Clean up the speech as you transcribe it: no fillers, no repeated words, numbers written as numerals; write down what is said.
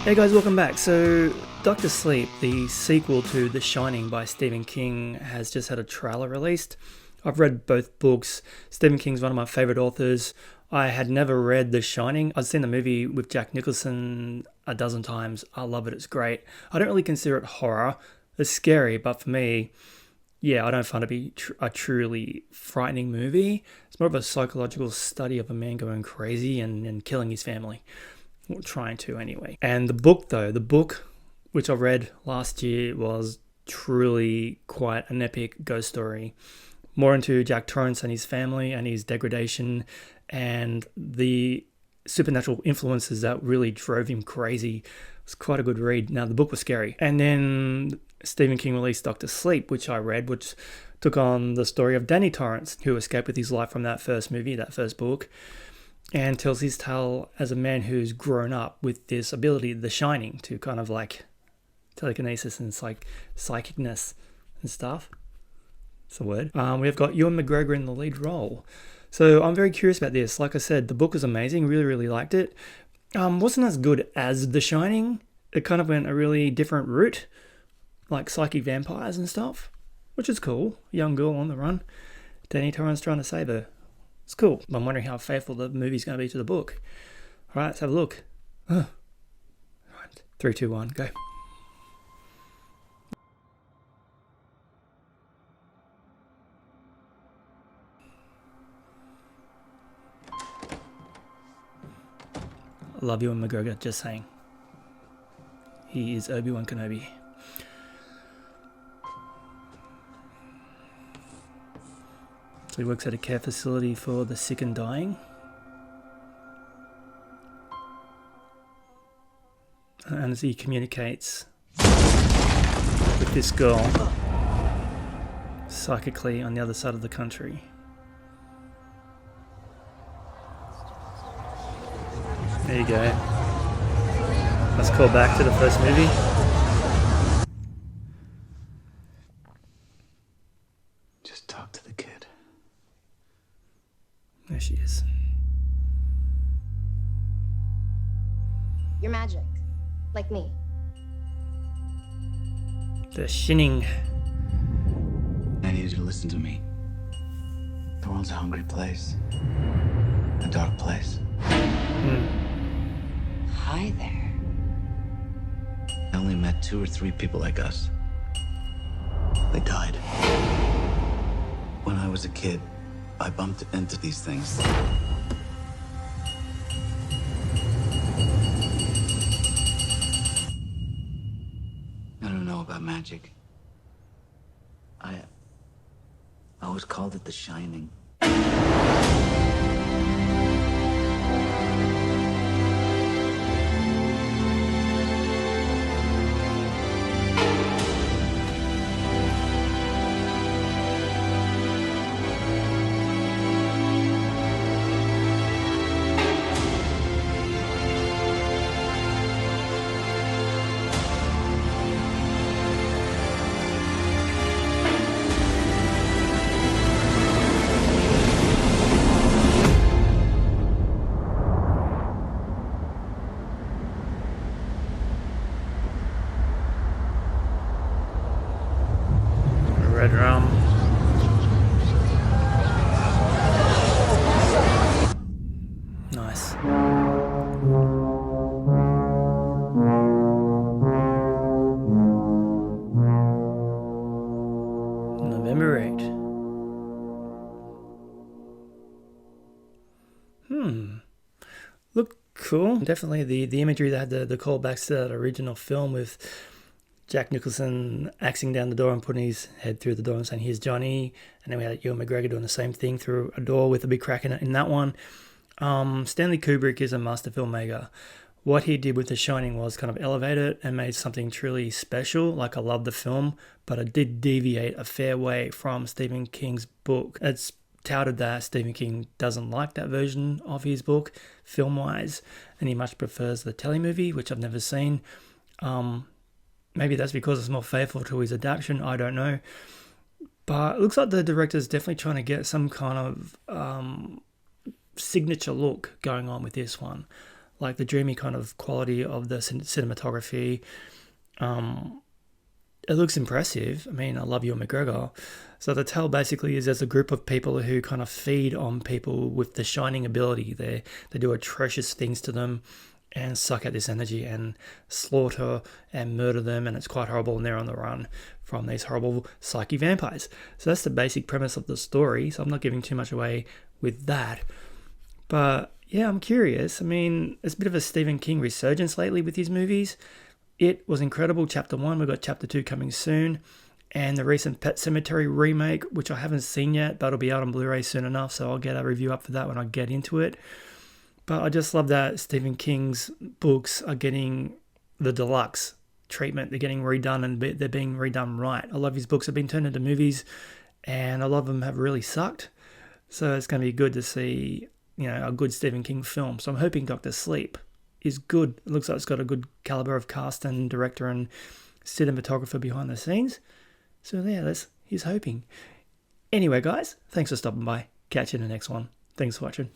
Hey guys, welcome back. So, Dr. Sleep, the sequel to The Shining by Stephen King, has just had a trailer released. I've read both books. Stephen King's one of my favourite authors. I had never read The Shining. I've seen the movie with Jack Nicholson a dozen times. I love it, it's great. I don't really consider it horror. It's scary, but for me, yeah, I don't find it to be a truly frightening movie. It's more of a psychological study of a man going crazy and killing his family. Or trying to anyway. And the book though, which I read last year, was truly quite an epic ghost story. More into Jack Torrrence and his family and his degradation and the supernatural influences that really drove him crazy. It was quite a good read. Now the book was scary. And then Stephen King released Dr. Sleep, which I read, which took on the story of Danny Torrrence, who escaped with his life from that first movie, that first book, and tells his tale as a man who's grown up with this ability, the Shining, to kind of like telekinesis and psychicness and stuff. It's a word. We've got Ewan McGregor in the lead role. So I'm very curious about this. Like I said, the book was amazing. Really, really liked it. Wasn't as good as The Shining. It kind of went a really different route, like psychic vampires and stuff, which is cool. Young girl on the run. Danny Torrrence trying to save her. It's cool. I'm wondering how faithful the movie's going to be to the book. All right, let's have a look. All right, 3, 2, 1, go. I love Ewan McGregor, just saying. He is Obi-Wan Kenobi. So he works at a care facility for the sick and dying. And as he communicates with this girl psychically on the other side of the country. There you go. Let's call back to the first movie. Just talk to the kid. There she is. You're magic. Like me. The Shining. I need you to listen to me. The world's a hungry place. A dark place. Hi there. I only met 2 or 3 people like us. They died. When I was a kid, I bumped into these things. I don't know about magic. I always called it the Shining. Red rum. Nice. November 8. Look cool. Definitely the imagery that had the callbacks to that original film with Jack Nicholson axing down the door and putting his head through the door and saying, "Here's Johnny." And then we had Ewan McGregor doing the same thing through a door with a big crack in it in that one. Stanley Kubrick is a master filmmaker. What he did with The Shining was kind of elevate it and made something truly special. Like, I love the film, but it did deviate a fair way from Stephen King's book. It's touted that Stephen King doesn't like that version of his book film-wise, and he much prefers the telemovie, which I've never seen. Maybe that's because it's more faithful to his adaptation, I don't know. But it looks like the director's definitely trying to get some kind of signature look going on with this one. like the dreamy kind of quality of the cinematography. It looks impressive. I mean, I love Ewan McGregor. So the tale basically is there's a group of people who kind of feed on people with the shining ability. They do atrocious things to them and suck out this energy and slaughter and murder them, and it's quite horrible, and they're on the run from these horrible psyche vampires. So that's the basic premise of the story, so I'm not giving too much away with that. But yeah, I'm curious. I mean, it's a bit of a Stephen King resurgence lately with his movies. It was incredible, Chapter 1. We've got Chapter 2 coming soon. And the recent Pet Sematary remake, which I haven't seen yet, but it'll be out on Blu-ray soon enough, so I'll get a review up for that when I get into it. But I just love that Stephen King's books are getting the deluxe treatment. They're getting redone, and they're being redone right. I love his books have been turned into movies, and a lot of them have really sucked. So it's going to be good to see, a good Stephen King film. So I'm hoping Dr. Sleep is good. It looks like it's got a good caliber of cast and director and cinematographer behind the scenes. So yeah, he's hoping. Anyway, guys, thanks for stopping by. Catch you in the next one. Thanks for watching.